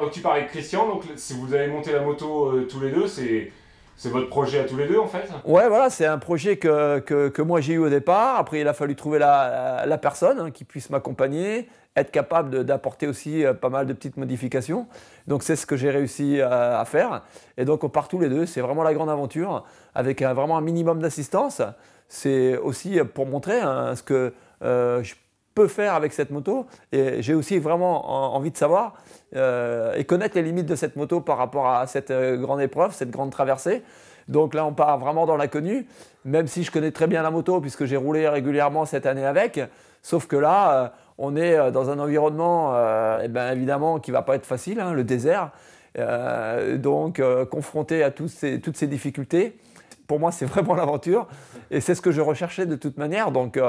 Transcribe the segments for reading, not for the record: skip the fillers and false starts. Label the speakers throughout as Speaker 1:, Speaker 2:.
Speaker 1: Donc tu parlais de Christian, donc si vous avez monté la moto tous les deux, c'est votre projet à tous les deux en fait?
Speaker 2: Ouais, voilà, c'est un projet que moi j'ai eu au départ. Après, il a fallu trouver la personne hein, qui puisse m'accompagner, être capable d'apporter aussi pas mal de petites modifications. Donc c'est ce que j'ai réussi à faire. Et donc on part tous les deux, c'est vraiment la grande aventure, avec vraiment un minimum d'assistance. C'est aussi pour montrer hein, ce que je peux faire avec cette moto. Et j'ai aussi vraiment envie de savoir et connaître les limites de cette moto par rapport à cette grande épreuve, cette grande traversée. Donc là, on part vraiment dans l'inconnu, même si je connais très bien la moto puisque j'ai roulé régulièrement cette année avec. Sauf que là, on est dans un environnement eh ben, évidemment qui ne va pas être facile, hein, le désert. Confronté à toutes ces difficultés, pour moi, c'est vraiment l'aventure. Et c'est ce que je recherchais de toute manière. Donc,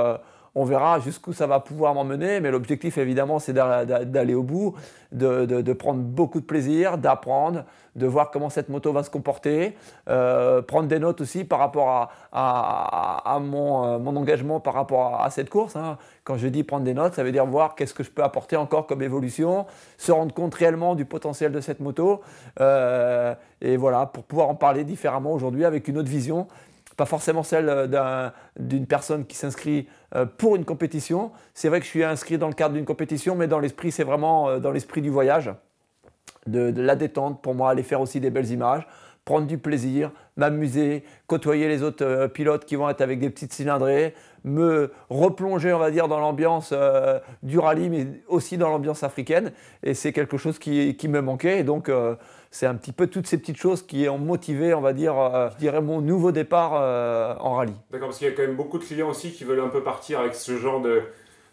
Speaker 2: on verra jusqu'où ça va pouvoir m'emmener. Mais l'objectif, évidemment, c'est d'aller au bout, de prendre beaucoup de plaisir, d'apprendre, de voir comment cette moto va se comporter, prendre des notes aussi par rapport à mon engagement par rapport à cette course. Hein. Quand je dis prendre des notes, ça veut dire voir qu'est-ce que je peux apporter encore comme évolution, se rendre compte réellement du potentiel de cette moto. Et voilà, pour pouvoir en parler différemment aujourd'hui avec une autre vision. Pas forcément celle d'une personne qui s'inscrit pour une compétition. C'est vrai que je suis inscrit dans le cadre d'une compétition, mais dans l'esprit, c'est vraiment dans l'esprit du voyage, de la détente pour moi, aller faire aussi des belles images, prendre du plaisir, m'amuser, côtoyer les autres pilotes qui vont être avec des petites cylindrées, me replonger, on va dire, dans l'ambiance du rallye, mais aussi dans l'ambiance africaine. Et c'est quelque chose qui me manquait. Et donc, c'est un petit peu toutes ces petites choses qui ont motivé, on va dire, je dirais, mon nouveau départ en rallye.
Speaker 1: D'accord, parce qu'il y a quand même beaucoup de clients aussi qui veulent un peu partir avec ce genre de,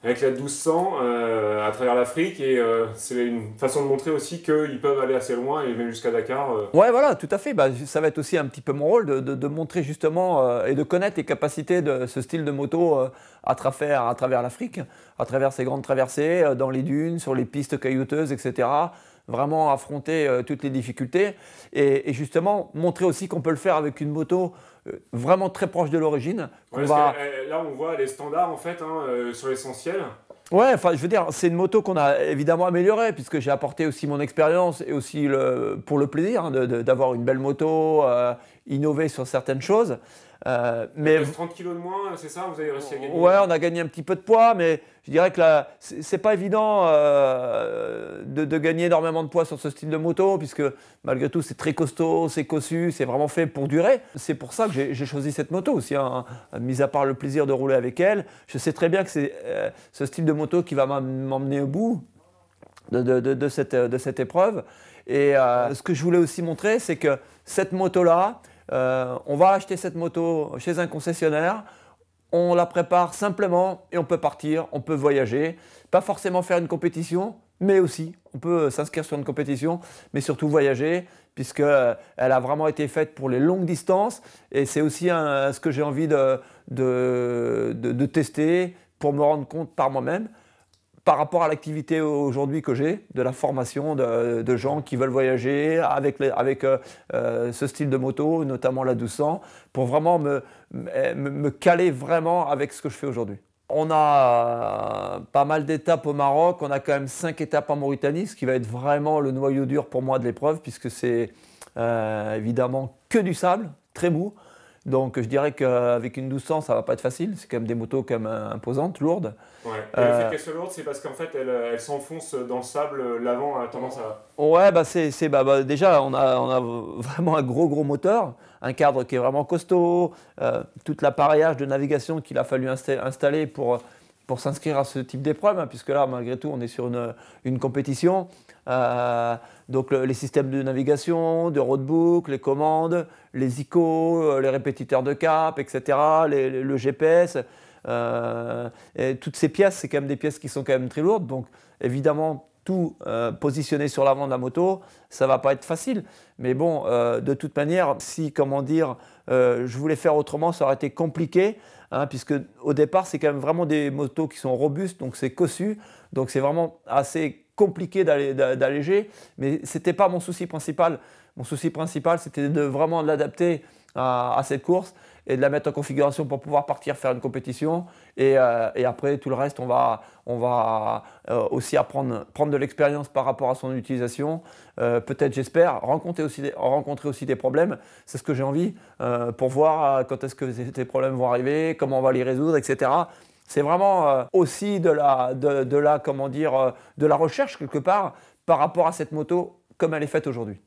Speaker 1: avec la 1200 à travers l'Afrique et c'est une façon de montrer aussi qu'ils peuvent aller assez loin et même jusqu'à Dakar.
Speaker 2: Ouais, voilà, tout à fait. Bah, ça va être aussi un petit peu mon rôle de montrer justement et de connaître les capacités de ce style de moto à travers l'Afrique, à travers ces grandes traversées, dans les dunes, sur les pistes caillouteuses, etc. Vraiment affronter toutes les difficultés et justement montrer aussi qu'on peut le faire avec une moto vraiment très proche de l'origine.
Speaker 1: Ouais, là, on voit les standards en fait hein, sur l'essentiel.
Speaker 2: Ouais, enfin, je veux dire, c'est une moto qu'on a évidemment améliorée puisque j'ai apporté aussi mon expérience et aussi pour le plaisir hein, d'avoir une belle moto, innover sur certaines choses.
Speaker 1: Mais 30 kilos de moins, c'est ça, vous avez réussi à gagner?
Speaker 2: Ouais, on a gagné un petit peu de poids, mais je dirais que là, c'est pas évident de gagner énormément de poids sur ce style de moto, puisque malgré tout, c'est très costaud, c'est cossu, c'est vraiment fait pour durer. C'est pour ça que j'ai choisi cette moto aussi, hein, mis à part le plaisir de rouler avec elle. Je sais très bien que c'est ce style de moto qui va m'emmener au bout de cette épreuve. Et ce que je voulais aussi montrer, c'est que cette moto-là, on va acheter cette moto chez un concessionnaire, on la prépare simplement et on peut partir, on peut voyager. Pas forcément faire une compétition, mais aussi on peut s'inscrire sur une compétition, mais surtout voyager, puisqu'elle a vraiment été faite pour les longues distances. Et c'est aussi ce que j'ai envie de tester pour me rendre compte par moi-même par rapport à l'activité aujourd'hui que j'ai, de la formation de gens qui veulent voyager avec ce style de moto, notamment la 1200, pour vraiment me caler vraiment avec ce que je fais aujourd'hui. On a pas mal d'étapes au Maroc, on a quand même 5 étapes en Mauritanie, ce qui va être vraiment le noyau dur pour moi de l'épreuve, puisque c'est évidemment que du sable, très mou. Donc je dirais qu'avec une 1200, ça va pas être facile. C'est quand même des motos quand même imposantes, lourdes.
Speaker 1: Ouais. Et le fait qu'elle soit lourde, c'est parce qu'en fait, elle s'enfonce dans le sable. L'avant a tendance à...
Speaker 2: Ouais, déjà, on a vraiment un gros moteur, un cadre qui est vraiment costaud, tout l'appareillage de navigation qu'il a fallu installer pour s'inscrire à ce type d'épreuve, hein, puisque là, malgré tout, on est sur une compétition. Donc les systèmes de navigation, de roadbook, les commandes, les ICO, les répétiteurs de cap, etc., le GPS, et toutes ces pièces, c'est quand même des pièces qui sont quand même très lourdes. Donc évidemment, tout positionné sur l'avant de la moto, ça va pas être facile. Mais bon, de toute manière, si, comment dire, je voulais faire autrement, ça aurait été compliqué, hein, puisque au départ, c'est quand même vraiment des motos qui sont robustes, donc c'est cossu, donc c'est vraiment assez compliqué d'alléger, mais ce n'était pas mon souci principal. Mon souci principal, c'était de vraiment l'adapter à cette course et de la mettre en configuration pour pouvoir partir faire une compétition. Et après, tout le reste, on va aussi prendre de l'expérience par rapport à son utilisation. Peut-être, j'espère, rencontrer aussi des problèmes. C'est ce que j'ai envie pour voir quand est-ce que ces problèmes vont arriver, comment on va les résoudre, etc. C'est vraiment aussi de la recherche quelque part par rapport à cette moto comme elle est faite aujourd'hui.